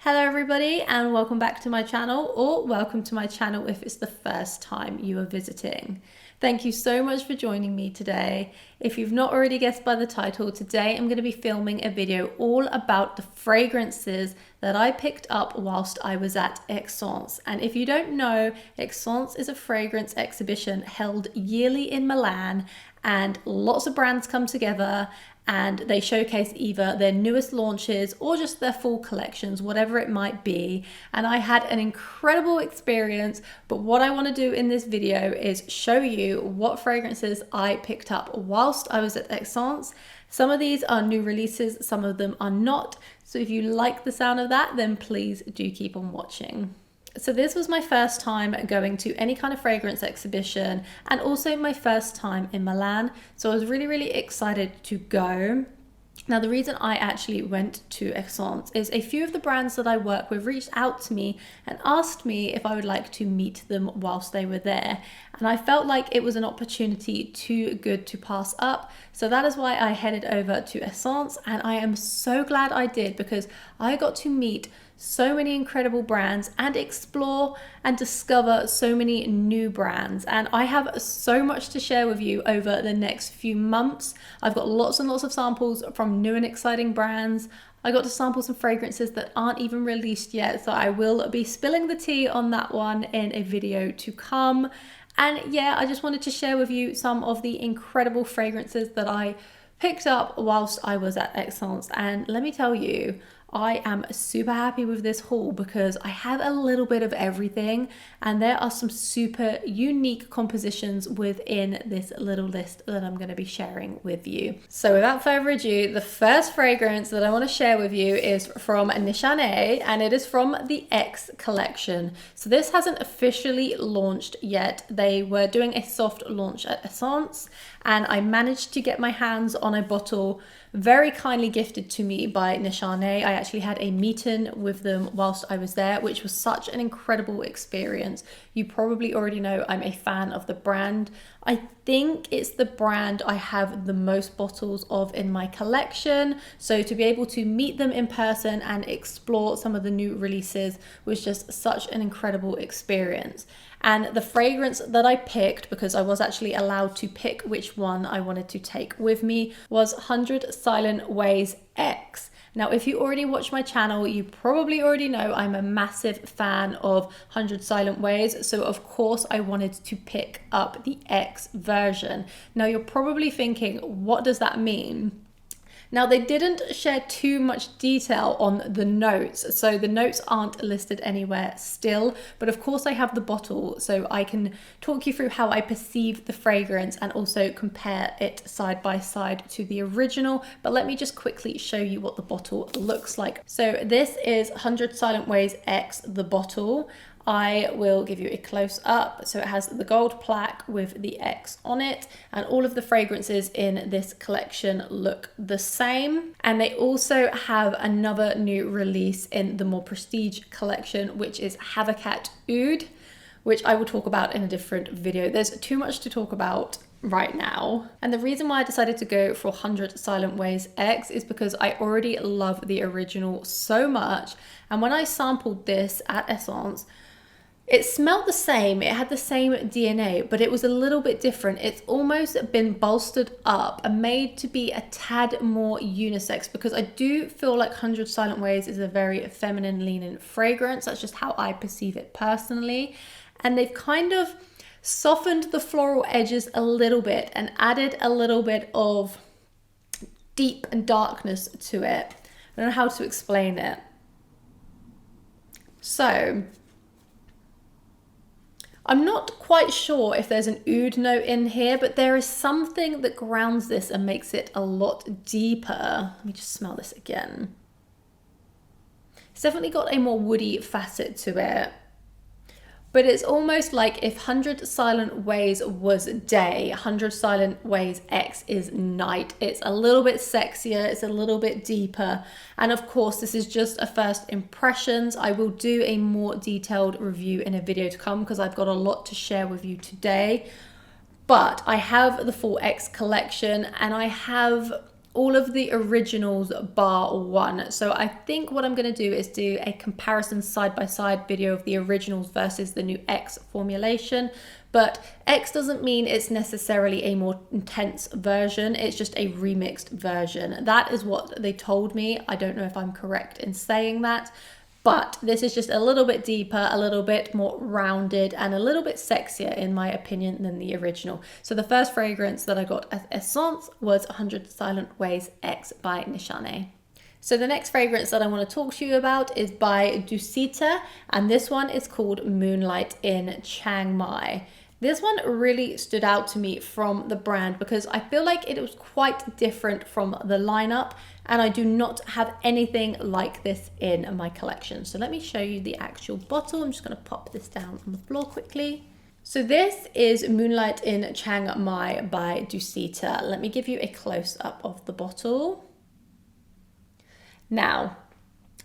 Hello everybody and welcome back to my channel, or welcome to my channel if it's the first time you are visiting. Thank you so much for joining me today. If you've not already guessed by the title, today I'm going to be filming a video all about the fragrances that I picked up whilst I was at Esxence. And if you don't know, Esxence is a fragrance exhibition held yearly in Milan, and lots of brands come together and they showcase either their newest launches or just their full collections, whatever it might be. And I had an incredible experience, but what I want to do in this video is show you what fragrances I picked up whilst I was at Esxence. Some of these are new releases, some of them are not. So if you like the sound of that, then please do keep on watching. So this was my first time going to any kind of fragrance exhibition and also my first time in Milan. So I was really excited to go. Now, the reason I actually went to Esxence is a few of the brands that I work with reached out to me and asked me if I would like to meet them whilst they were there. And I felt like it was an opportunity too good to pass up. So that is why I headed over to Esxence, and I am so glad I did, because I got to meet so many incredible brands and explore and discover so many new brands. And I have so much to share with you over the next few months. I've got lots and lots of samples from new and exciting brands. I got to sample some fragrances that aren't even released yet, so I will be spilling the tea on that one in a video to come. And yeah, I just wanted to share with you some of the incredible fragrances that I picked up whilst I was at Esxence. And let me tell you, I am super happy with this haul because I have a little bit of everything, and there are some super unique compositions within this little list that I'm going to be sharing with you. So without further ado, the first fragrance that I want to share with you is from Nishane, and it is from the X collection. So this hasn't officially launched yet. They were doing a soft launch at Esxence, and I managed to get my hands on a bottle very kindly gifted to me by Nishane. I actually had a meet-in with them whilst I was there, which was such an incredible experience. You probably already know I'm a fan of the brand. I think it's the brand I have the most bottles of in my collection. So to be able to meet them in person and explore some of the new releases was just such an incredible experience. And the fragrance that I picked, because I was actually allowed to pick which one I wanted to take with me, was 100 Silent Ways X. Now, if you already watch my channel, you probably already know I'm a massive fan of 100 Silent Ways. So of course I wanted to pick up the X version. Now you're probably thinking, what does that mean? Now, they didn't share too much detail on the notes, so the notes aren't listed anywhere still, but of course I have the bottle, so I can talk you through how I perceive the fragrance and also compare it side by side to the original. But let me just quickly show you what the bottle looks like. So this is 100 Silent Ways X, the bottle. I will give you a close up. So it has the gold plaque with the X on it, and all of the fragrances in this collection look the same. And they also have another new release in the more prestige collection, which is Havercat Oud, which I will talk about in a different video. There's too much to talk about right now. And the reason why I decided to go for 100 Silent Ways X is because I already love the original so much. And when I sampled this at Esxence, it smelled the same, it had the same DNA, but it was a little bit different. It's almost been bolstered up and made to be a tad more unisex, because I do feel like 100 Silent Ways is a very feminine leaning fragrance. That's just how I perceive it personally. And they've kind of softened the floral edges a little bit and added a little bit of deep and darkness to it. I don't know how to explain it. So I'm not quite sure if there's an oud note in here, but there is something that grounds this and makes it a lot deeper. Let me just smell this again. It's definitely got a more woody facet to it. But it's almost like if 100 Silent Ways was day, 100 Silent Ways X is night. It's a little bit sexier, it's a little bit deeper. And of course, this is just a first impressions. I will do a more detailed review in a video to come because I've got a lot to share with you today. But I have the full X collection, and I have all of the originals bar one. So I think what I'm going to do is do a comparison side-by-side video of the originals versus the new X formulation. But X doesn't mean it's necessarily a more intense version, it's just a remixed version. That is what they told me. I don't know if I'm correct in saying that, but this is just a little bit deeper, a little bit more rounded, and a little bit sexier in my opinion than the original. So the first fragrance that I got at Esxence was 100 Silent Ways X by Nishane. So the next fragrance that I want to talk to you about is by Dusita, and this one is called Moonlight in Chiangmai. This one really stood out to me from the brand because I feel like it was quite different from the lineup, and I do not have anything like this in my collection. So let me show you the actual bottle. I'm just going to pop this down on the floor quickly. So this is Moonlight in Chiangmai by Dusita. Let me give you a close-up of the bottle. Now,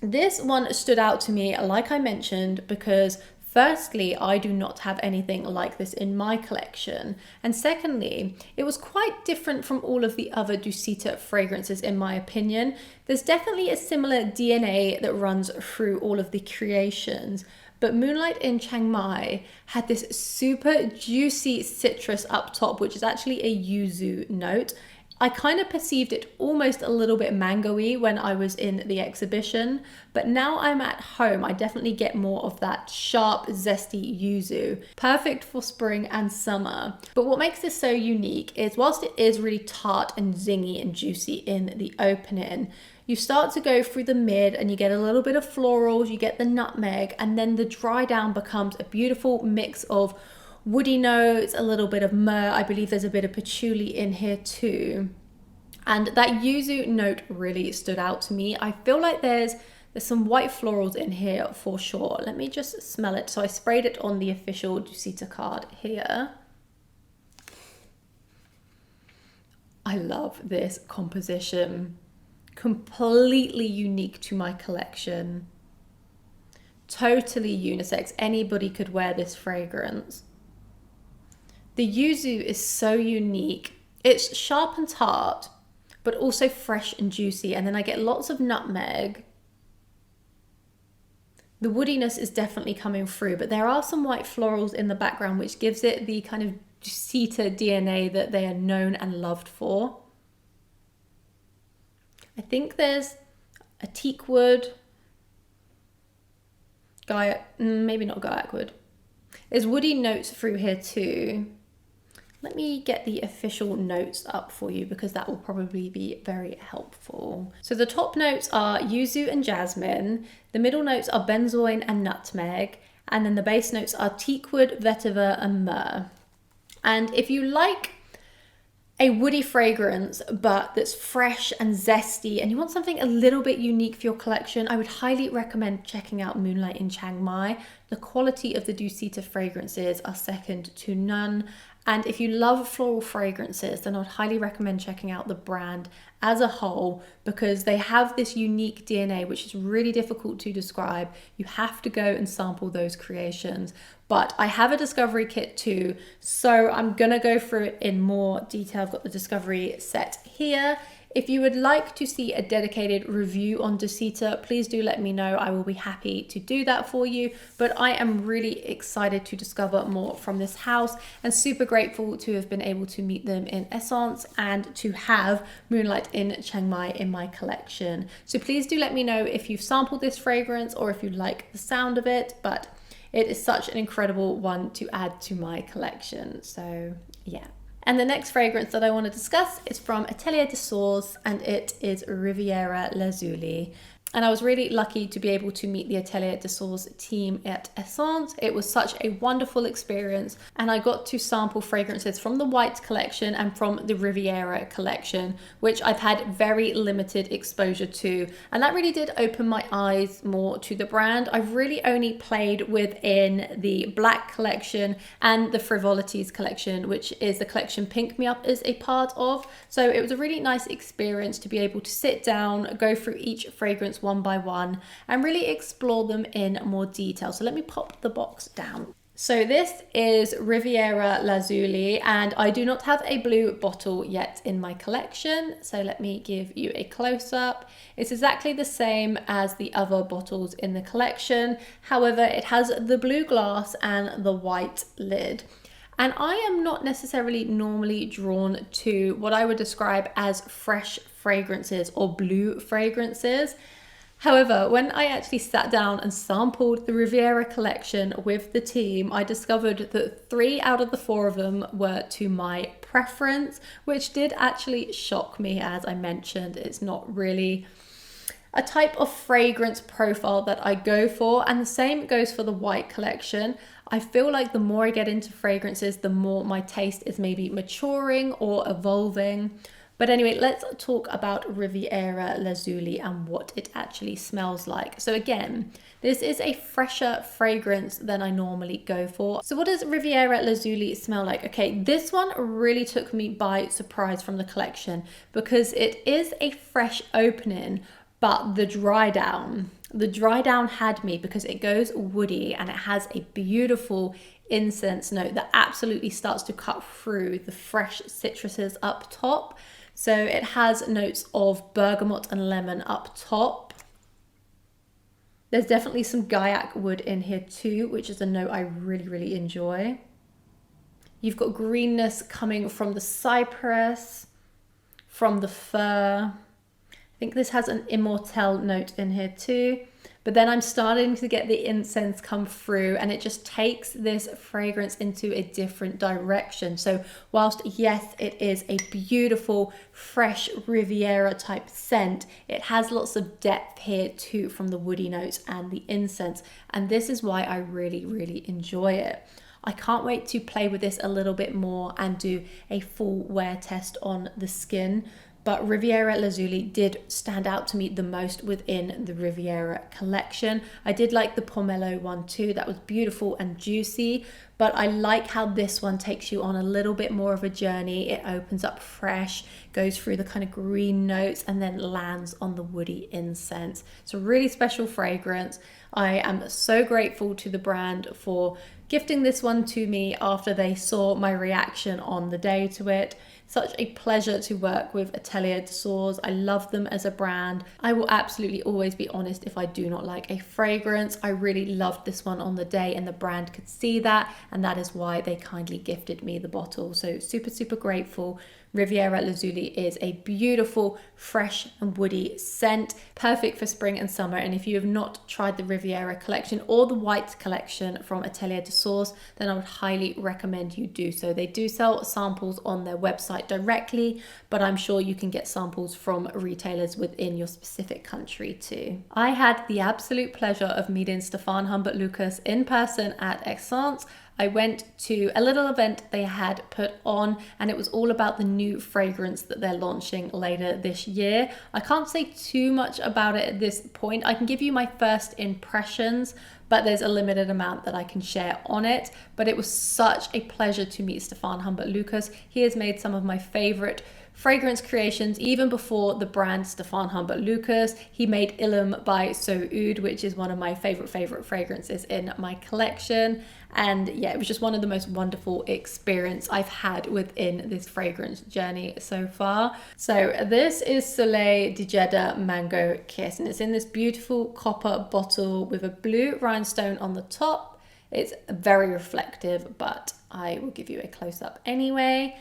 this one stood out to me, like I mentioned, because firstly, I do not have anything like this in my collection. And secondly, it was quite different from all of the other Dusita fragrances in my opinion. There's definitely a similar DNA that runs through all of the creations. But Moonlight in Chiangmai had this super juicy citrus up top, which is actually a yuzu note. I kind of perceived it almost a little bit mango-y when I was in the exhibition, but now I'm at home, I definitely get more of that sharp, zesty yuzu. Perfect for spring and summer. But what makes this so unique is whilst it is really tart and zingy and juicy in the opening, you start to go through the mid and you get a little bit of florals, you get the nutmeg, and then the dry down becomes a beautiful mix of woody notes, a little bit of myrrh. I believe there's a bit of patchouli in here too. And that yuzu note really stood out to me. I feel like there's some white florals in here for sure. Let me just smell it. So I sprayed it on the official Dusita card here. I love this composition. Completely unique to my collection. Totally unisex. Anybody could wear this fragrance. The yuzu is so unique. It's sharp and tart, but also fresh and juicy. And then I get lots of nutmeg. The woodiness is definitely coming through, but there are some white florals in the background, which gives it the kind of Dusita DNA that they are known and loved for. I think there's a teak wood, maybe not Gaiac wood. There's woody notes through here too. Let me get the official notes up for you because that will probably be very helpful. So the top notes are yuzu and jasmine. The middle notes are benzoin and nutmeg. And then the base notes are teakwood, vetiver, and myrrh. And if you like a woody fragrance, but that's fresh and zesty, and you want something a little bit unique for your collection, I would highly recommend checking out Moonlight in Chiangmai. The quality of the Dusita fragrances are second to none. And if you love floral fragrances, then I'd highly recommend checking out the brand as a whole because they have this unique DNA, which is really difficult to describe. You have to go and sample those creations. But I have a discovery kit too, so I'm gonna go through it in more detail. I've got the discovery set here. If you would like to see a dedicated review on Dusita, please do let me know. I will be happy to do that for you. But I am really excited to discover more from this house and super grateful to have been able to meet them in Esxence and to have Moonlight in Chiangmai in my collection. So please do let me know if you've sampled this fragrance or if you like the sound of it, but it is such an incredible one to add to my collection. So yeah. And the next fragrance that I want to discuss is from Atelier and it is Riviera Lazuli. And I was really lucky to be able to meet the Atelier team at Esxence. It was such a wonderful experience, and I got to sample fragrances from the White collection and from the Riviera collection, which I've had very limited exposure to. And that really did open my eyes more to the brand. I've really only played within the Black collection and the Frivolities collection, which is the collection Pink Me Up is a part of. So it was a really nice experience to be able to sit down, go through each fragrance one by one and really explore them in more detail. So let me pop the box down. So this is Riviera Lazuli, and I do not have a blue bottle yet in my collection. So let me give you a close-up. It's exactly the same as the other bottles in the collection. However, it has the blue glass and the white lid. And I am not necessarily normally drawn to what I would describe as fresh fragrances or blue fragrances. However, when I actually sat down and sampled the Riviera collection with the team, I discovered that 3 out of the 4 of them were to my preference, which did actually shock me. As I mentioned, it's not really a type of fragrance profile that I go for, and the same goes for the white collection. I feel like the more I get into fragrances, the more my taste is maybe maturing or evolving. But anyway, let's talk about Riviera Lazuli and what it actually smells like. So again, this is a fresher fragrance than I normally go for. So what does Riviera Lazuli smell like? Okay, this one really took me by surprise from the collection because it is a fresh opening, but the dry down had me because it goes woody and it has a beautiful incense note that absolutely starts to cut through the fresh citruses up top. So it has notes of bergamot and lemon up top. There's definitely some Gaiac wood in here too, which is a note I really, really enjoy. You've got greenness coming from the cypress, from the fir. I think this has an immortelle note in here too. But then I'm starting to get the incense come through, and it just takes this fragrance into a different direction. So whilst yes, it is a beautiful, fresh Riviera type scent, it has lots of depth here too from the woody notes and the incense. And this is why I really, really enjoy it. I can't wait to play with this a little bit more and do a full wear test on the skin. But Riviera Lazuli did stand out to me the most within the Riviera collection. I did like the pomelo one too. That was beautiful and juicy. But I like how this one takes you on a little bit more of a journey. It opens up fresh, goes through the kind of green notes, and then lands on the woody incense. It's a really special fragrance. I am so grateful to the brand for gifting this one to me after they saw my reaction on the day to it. Such a pleasure to work with Atelier. I love them as a brand. I will absolutely always be honest if I do not like a fragrance. I really loved this one on the day and the brand could see that, and that is why they kindly gifted me the bottle. So super, super grateful. Riviera Lazuli is a beautiful, fresh and woody scent, perfect for spring and summer. And if you have not tried the Riviera collection or the white collection from Atelier de Source, then I would highly recommend you do so. They do sell samples on their website directly, but I'm sure you can get samples from retailers within your specific country too. I had the absolute pleasure of meeting Stephane Humbert Lucas in person at Esxence. I went to a little event they had put on, and it was all about the new fragrance that they're launching later this year. I can't say too much about it at this point. I can give you my first impressions, but there's a limited amount that I can share on it. But it was such a pleasure to meet Stephane Humbert Lucas. He has made some of my favorite fragrance creations even before the brand Stephane Humbert Lucas. He made Ilum by So Oud, which is one of my favorite fragrances in my collection. And yeah, it was just one of the most wonderful experience I've had within this fragrance journey so far. So this is Soleil de Jeddah Mango Kiss, and it's in this beautiful copper bottle with a blue rhinestone on the top. It's very reflective, but I will give you a close-up anyway.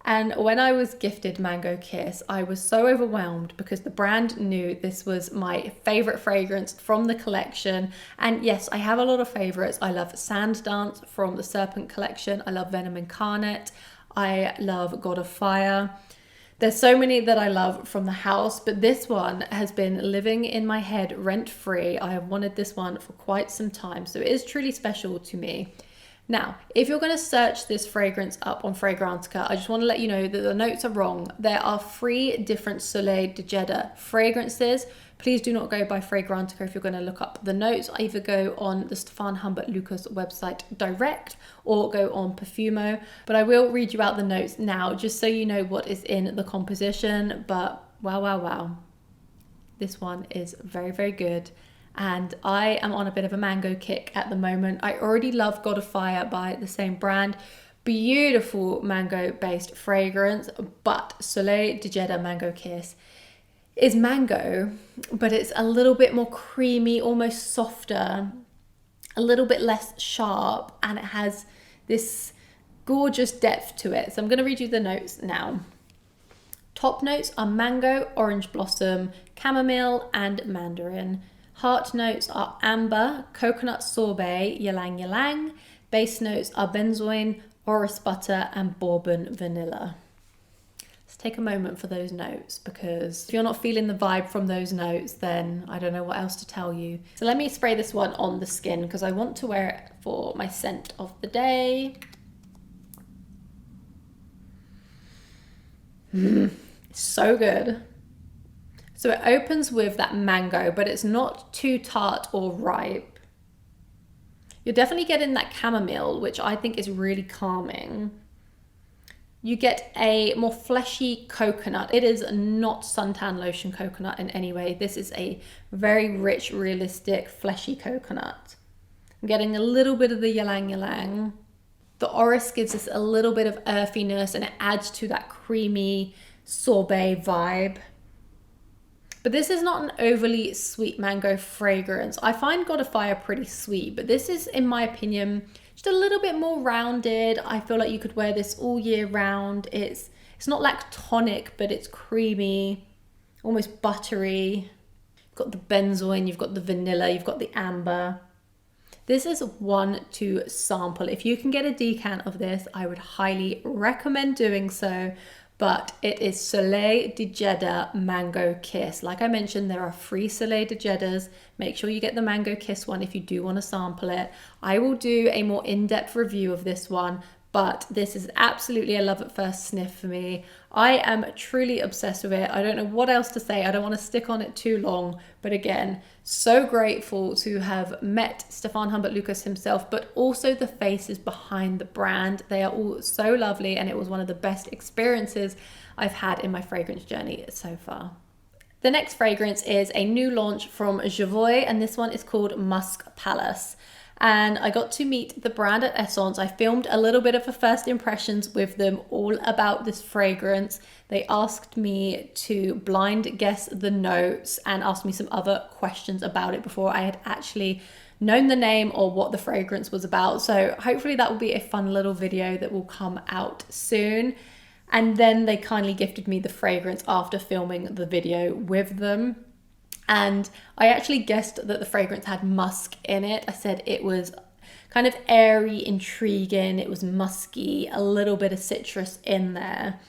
And when I was gifted Mango Kiss, I was so overwhelmed because the brand knew this was my favorite fragrance from the collection. And yes, I have a lot of favorites. I love Sand Dance from the Serpent collection. I love Venom Incarnate. I love God of Fire. There's so many that I love from the house, but this one has been living in my head rent-free. I have wanted this one for quite some time, so it is truly special to me. Now, if you're going to search this fragrance up on Fragrantica, I just want to let you know that the notes are wrong. There are 3 different Soleil de Jeddah fragrances. Please do not go by Fragrantica if you're going to look up the notes. Either go on the Stephane Humbert Lucas website direct or go on Perfume. But I will read you out the notes now just so you know what is in the composition. But wow, wow, wow. This one is very, very good. and I am on a bit of a mango kick at the moment. I already love God of Fire by the same brand. Beautiful mango based fragrance, but Soleil de Jeddah Mango Kiss is mango, but it's a little bit more creamy, almost softer, a little bit less sharp, and it has this gorgeous depth to it. So I'm going to read you the notes now. Top notes are mango, orange blossom, chamomile, and mandarin. Heart notes are amber, coconut sorbet, ylang ylang. Base notes are benzoin, orris butter, and bourbon vanilla. Let's take a moment for those notes, because if you're not feeling the vibe from those notes, then I don't know what else to tell you. So let me spray this one on the skin because I want to wear it for my scent of the day. It's so good. So it opens with that mango, but it's not too tart or ripe. You're definitely getting that chamomile, which I think is really calming. You get a more fleshy coconut. It is not suntan lotion coconut in any way. This is a very rich, realistic, fleshy coconut. I'm getting a little bit of the ylang ylang. The orris gives us a little bit of earthiness, and it adds to that creamy sorbet vibe. But this is not an overly sweet mango fragrance. I find God of Fire pretty sweet, but this is, in my opinion, just a little bit more rounded. I feel like you could wear this all year round. It's not lactonic, but it's creamy, almost buttery. You've got the benzoin, you've got the vanilla, you've got the amber. This is one to sample. If you can get a decant of this, I would highly recommend doing so. But it is Soleil de Jeddah Mango Kiss. Like I mentioned, there are free Soleil de Jeddahs. Make sure you get the Mango Kiss one if you do want to sample it. I will do a more in-depth review of this one, but this is absolutely a love at first sniff for me. I am truly obsessed with it. I don't know what else to say. I don't want to stick on it too long, but again, so grateful to have met Stephane Humbert Lucas himself, but also the faces behind the brand. They are all so lovely, and it was one of the best experiences I've had in my fragrance journey so far. The next fragrance is a new launch from Jovoy, and this one is called Musk Pallas. And I got to meet the brand at Esxence. I filmed a little bit of a first impressions with them all about this fragrance. They asked me to blind guess the notes and asked me some other questions about it before I had actually known the name or what the fragrance was about. So hopefully that will be a fun little video that will come out soon. And then they kindly gifted me the fragrance after filming the video with them. And I actually guessed that the fragrance had musk in it. I said it was kind of airy, intriguing. It was musky, a little bit of citrus in there,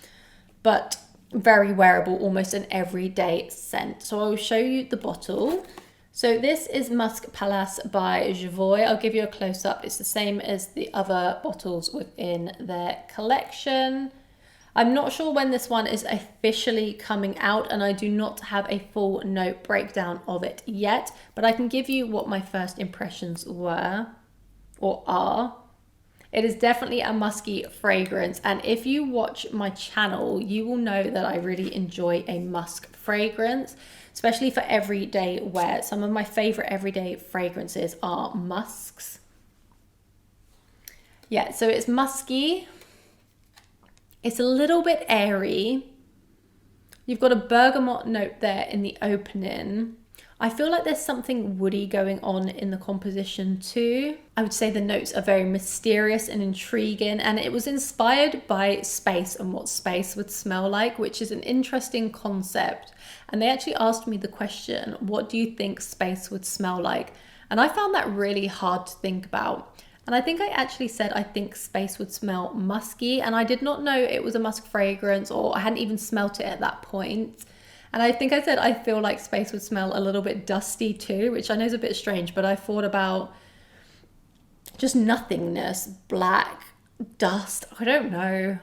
but very wearable, almost an everyday scent. So I will show you the bottle. So this is Musk Pallas by Jovoy. I'll give you a close up. It's the same as the other bottles within their collection. I'm not sure when this one is officially coming out, and I do not have a full note breakdown of it yet, but I can give you what my first impressions were or are. It is definitely a musky fragrance, and if you watch my channel, you will know that I really enjoy a musk fragrance, especially for everyday wear. Some of my favorite everyday fragrances are musks. Yeah, so it's musky. It's a little bit airy. You've got a bergamot note there in the opening. I feel like there's something woody going on in the composition too. I would say the notes are very mysterious and intriguing, and it was inspired by space and what space would smell like, which is an interesting concept. And they actually asked me the question, what do you think space would smell like? And I found that really hard to think about. And I think I actually said I think space would smell musky, and I did not know it was a musk fragrance, or I hadn't even smelt it at that point. And I think I said I feel like space would smell a little bit dusty too, which I know is a bit strange, but I thought about just nothingness, black, dust. I don't know.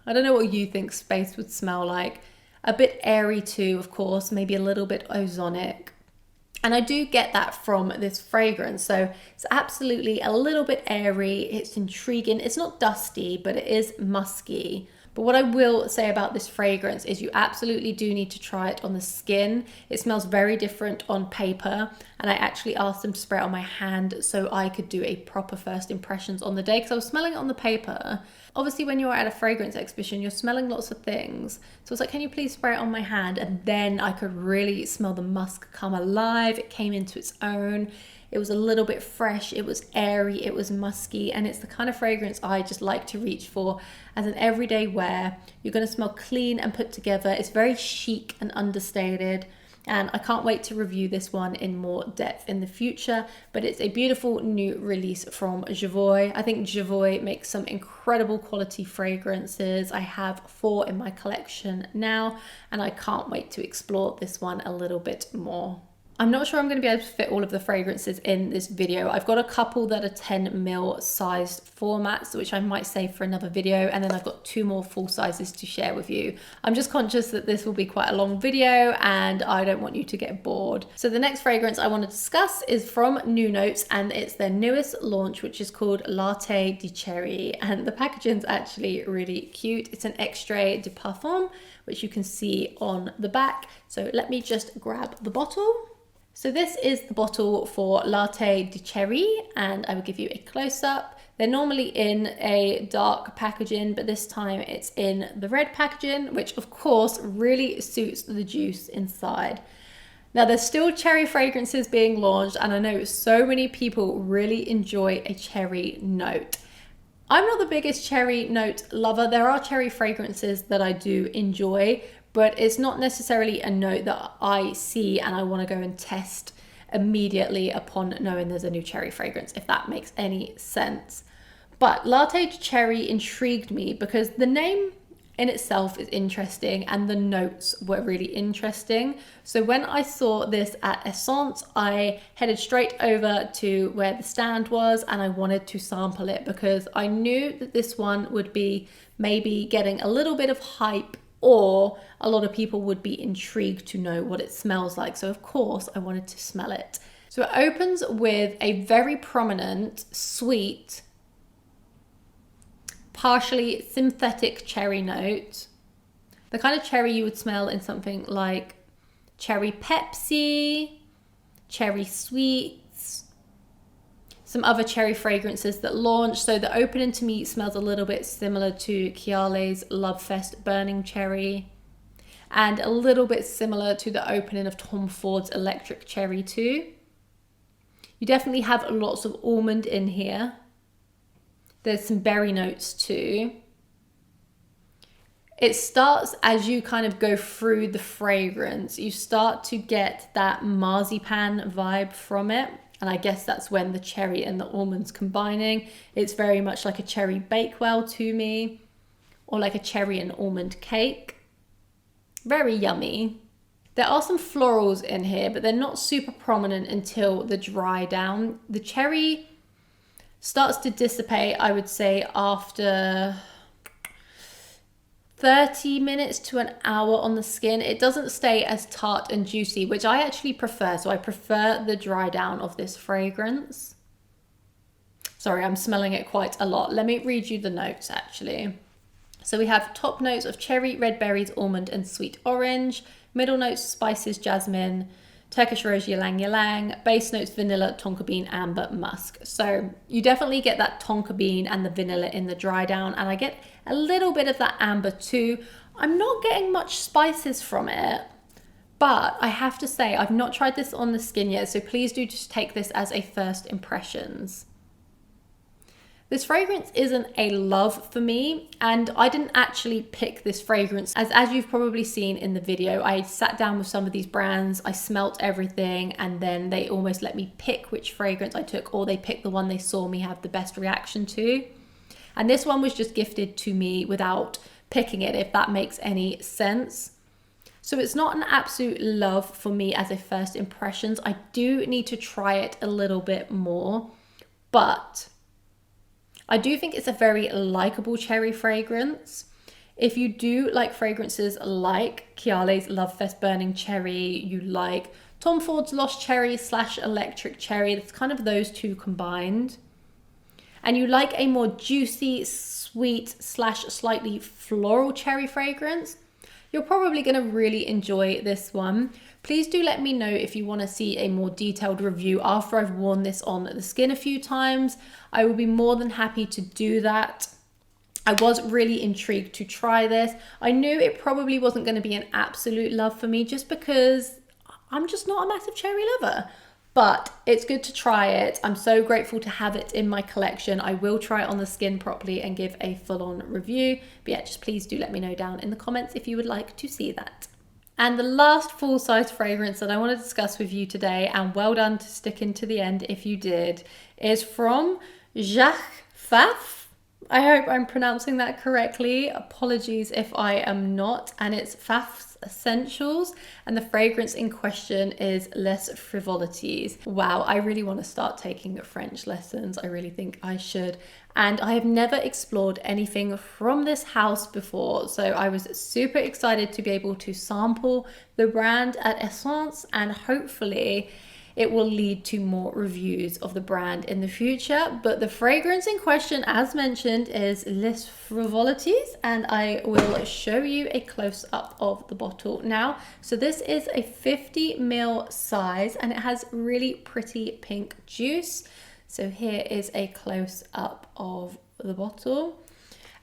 I don't know what you think space would smell like. A bit airy too, of course, maybe a little bit ozonic. And I do get that from this fragrance. So it's absolutely a little bit airy. It's intriguing. It's not dusty, but it is musky. But what I will say about this fragrance is you absolutely do need to try it on the skin. It smells very different on paper, and I actually asked them to spray it on my hand so I could do a proper first impressions on the day, because I was smelling it on the paper. Obviously, when you're at a fragrance exhibition, you're smelling lots of things. So I was like, can you please spray it on my hand? And then I could really smell the musk come alive. It came into its own. It was a little bit fresh, it was airy, it was musky, and it's the kind of fragrance I just like to reach for as an everyday wear. You're going to smell clean and put together. It's very chic and understated, and I can't wait to review this one in more depth in the future. But it's a beautiful new release from Jovoy. I think Jovoy makes some incredible quality fragrances. I have 4 in my collection now, and I can't wait to explore this one a little bit more. I'm not sure I'm going to be able to fit all of the fragrances in this video. I've got a couple that are 10ml sized formats, which I might save for another video. And then I've got 2 more full sizes to share with you. I'm just conscious that this will be quite a long video and I don't want you to get bored. So the next fragrance I want to discuss is from New Notes, and it's their newest launch, which is called Latte de Cherry. And the packaging's actually really cute. It's an extrait de parfum, which you can see on the back. So let me just grab the bottle. So this is the bottle for Latte de Cherry, and I will give you a close-up. They're normally in a dark packaging, but this time it's in the red packaging, which of course really suits the juice inside. Now there's still cherry fragrances being launched, and I know so many people really enjoy a cherry note. I'm not the biggest cherry note lover. There are cherry fragrances that I do enjoy, but it's not necessarily a note that I see and I want to go and test immediately upon knowing there's a new cherry fragrance, if that makes any sense. But Latte de Cherry intrigued me because the name in itself is interesting and the notes were really interesting. So when I saw this at Esxence, I headed straight over to where the stand was and I wanted to sample it because I knew that this one would be maybe getting a little bit of hype, or a lot of people would be intrigued to know what it smells like. So of course I wanted to smell it. So it opens with a very prominent, sweet, partially synthetic cherry note. The kind of cherry you would smell in something like cherry Pepsi, cherry sweets, some other cherry fragrances that launch. So the opening to me smells a little bit similar to Chiale's Lovefest Burning Cherry, and a little bit similar to the opening of Tom Ford's Electric Cherry too. You definitely have lots of almond in here. There's some berry notes too. It starts as you kind of go through the fragrance, you start to get that marzipan vibe from it. And I guess that's when the cherry and the almonds combining. It's very much like a cherry bakewell to me, or like a cherry and almond cake. Very yummy. There are some florals in here, but they're not super prominent until the dry down. The cherry starts to dissipate, I would say, after 30 minutes to an hour on the skin. It doesn't stay as tart and juicy, which I actually prefer. So I prefer the dry down of this fragrance. Sorry, I'm smelling it quite a lot. Let me read you the notes actually. So we have top notes of cherry, red berries, almond and sweet orange. Middle notes, spices, jasmine, Turkish rose, ylang ylang. Base notes, vanilla, tonka bean, amber, musk. So you definitely get that tonka bean and the vanilla in the dry down, and I get a little bit of that amber too. I'm not getting much spices from it, but I have to say I've not tried this on the skin yet, so please do just take this as a first impressions. This fragrance isn't a love for me, and I didn't actually pick this fragrance. As you've probably seen in the video, I sat down with some of these brands, I smelt everything, and then they almost let me pick which fragrance I took, or they picked the one they saw me have the best reaction to. And this one was just gifted to me without picking it, if that makes any sense. So it's not an absolute love for me as a first impressions. I do need to try it a little bit more, but I do think it's a very likable cherry fragrance. If you do like fragrances like Chiale's Lovefest Burning Cherry, you like Tom Ford's Lost Cherry / Electric Cherry, that's kind of those two combined. and you like a more juicy, sweet / slightly floral cherry fragrance, you're probably going to really enjoy this one. Please do let me know if you want to see a more detailed review after I've worn this on the skin a few times. I will be more than happy to do that. I was really intrigued to try this. I knew it probably wasn't going to be an absolute love for me just because I'm just not a massive cherry lover. But it's good to try it. I'm so grateful to have it in my collection. I will try it on the skin properly and give a full-on review. But yeah, just please do let me know down in the comments if you would like to see that. And the last full-size fragrance that I want to discuss with you today, and well done to sticking to the end if you did, is from Jacques Fath. I hope I'm pronouncing that correctly. Apologies if I am not. And it's Fath's Essentials, and the fragrance in question is Les Frivolities. Wow, I really want to start taking French lessons. I really think I should. And I have never explored anything from this house before, so I was super excited to be able to sample the brand at Esxence, and hopefully it will lead to more reviews of the brand in the future. But the fragrance in question, as mentioned, is Les Frivolities, and I will show you a close-up of the bottle now. So this is a 50 ml size, and it has really pretty pink juice. So here is a close-up of the bottle.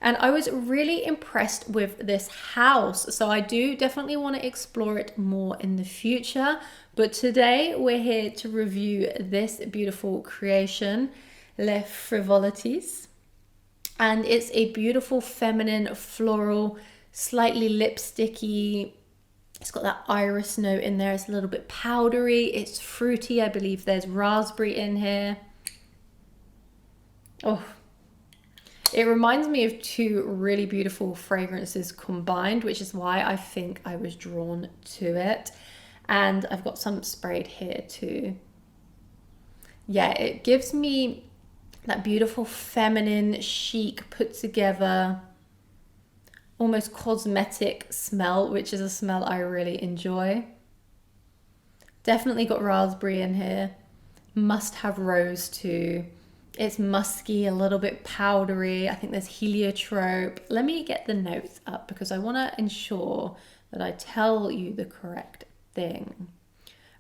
And I was really impressed with this house. So I do definitely want to explore it more in the future. But today we're here to review this beautiful creation, Les Frivolities. And it's a beautiful feminine floral, slightly lipsticky. It's got that iris note in there. It's a little bit powdery. It's fruity. I believe there's raspberry in here. Oh, it reminds me of two really beautiful fragrances combined, which is why I think I was drawn to it. And I've got some sprayed here too. Yeah, it gives me that beautiful feminine, chic, put together, almost cosmetic smell, which is a smell I really enjoy. Definitely got raspberry in here. Must have rose too. It's musky, a little bit powdery. I think there's heliotrope. Let me get the notes up because I want to ensure that I tell you the correct thing.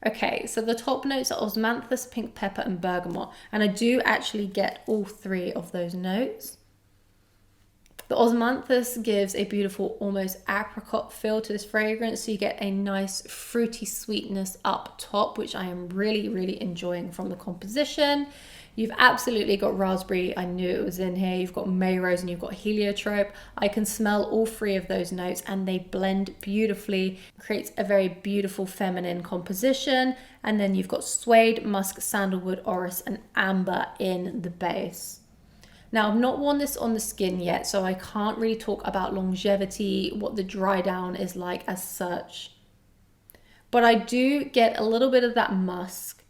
Okay, so the top notes are osmanthus, pink pepper, and bergamot. And I do actually get all three of those notes. The osmanthus gives a beautiful, almost apricot feel to this fragrance. So you get a nice fruity sweetness up top, which I am really, really enjoying from the composition. You've absolutely got raspberry. I knew it was in here. You've got May Rose and you've got heliotrope. I can smell all three of those notes and they blend beautifully. Creates a very beautiful feminine composition. And then you've got suede, musk, sandalwood, orris, and amber in the base. Now, I've not worn this on the skin yet, so I can't really talk about longevity, what the dry down is like as such. But I do get a little bit of that musk.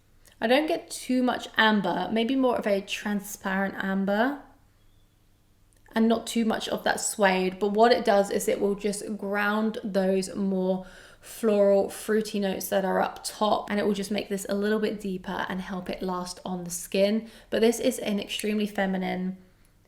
I don't get too much amber, maybe more of a transparent amber and not too much of that suede. But what it does is it will just ground those more floral, fruity notes that are up top, and it will just make this a little bit deeper and help it last on the skin. But this is an extremely feminine,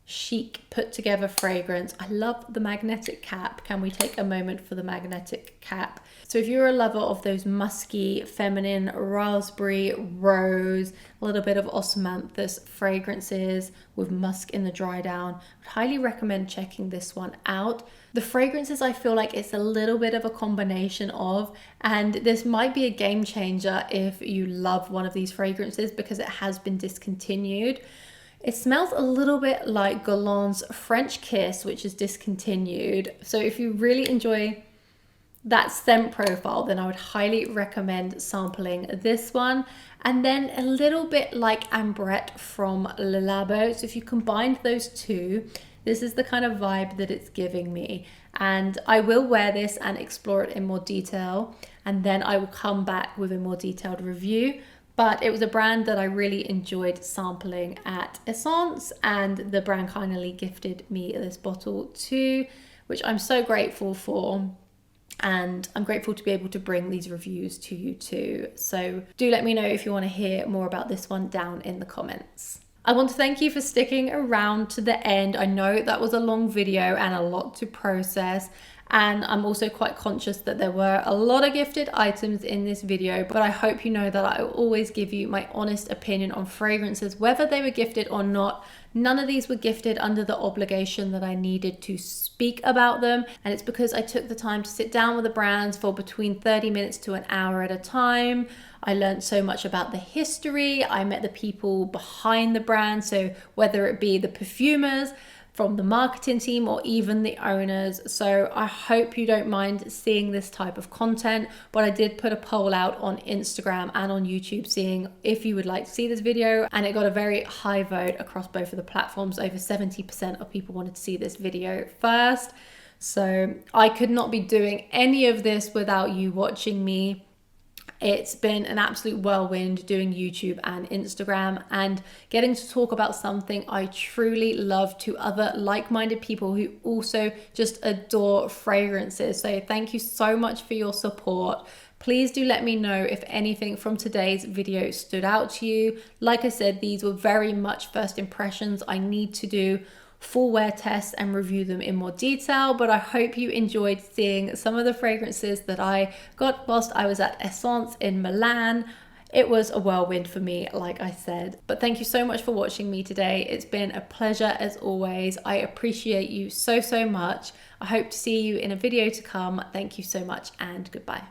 chic, put together fragrance. I love the magnetic cap. Can we take a moment for the magnetic cap? So if you're a lover of those musky, feminine, raspberry, rose, a little bit of osmanthus fragrances with musk in the dry down, I'd highly recommend checking this one out. The fragrances, I feel like it's a little bit of a combination of, and this might be a game changer if you love one of these fragrances because it has been discontinued. It smells a little bit like Guerlain's French Kiss, which is discontinued. So if you really enjoy that scent profile, then I would highly recommend sampling this one. And then a little bit like Ambrette from Le Labo. So if you combine those two, this is the kind of vibe that it's giving me. And I will wear this and explore it in more detail. And then I will come back with a more detailed review. But it was a brand that I really enjoyed sampling at Esxence, and the brand kindly gifted me this bottle too, which I'm so grateful for. And I'm grateful to be able to bring these reviews to you too. So do let me know if you want to hear more about this one down in the comments. I want to thank you for sticking around to the end. I know that was a long video and a lot to process, and I'm also quite conscious that there were a lot of gifted items in this video, but I hope you know that I always give you my honest opinion on fragrances, whether they were gifted or not. None of these were gifted under the obligation that I needed to speak about them, and it's because I took the time to sit down with the brands for between 30 minutes to an hour at a time. I learned so much about the history. I met the people behind the brand, so whether it be the perfumers, from the marketing team, or even the owners. So I hope you don't mind seeing this type of content, but I did put a poll out on Instagram and on YouTube seeing if you would like to see this video, and it got a very high vote across both of the platforms. Over 70% of people wanted to see this video first. So I could not be doing any of this without you watching me. It's been an absolute whirlwind doing YouTube and Instagram and getting to talk about something I truly love to other like-minded people who also just adore fragrances. So thank you so much for your support. Please do let me know if anything from today's video stood out to you. Like I said, these were very much first impressions. I need to do full wear tests and review them in more detail, but I hope you enjoyed seeing some of the fragrances that I got whilst I was at Esxence in Milan. It was a whirlwind for me, like I said, but thank you so much for watching me today. It's been a pleasure as always. I appreciate you so much. I hope to see you in a video to come. Thank you so much and goodbye.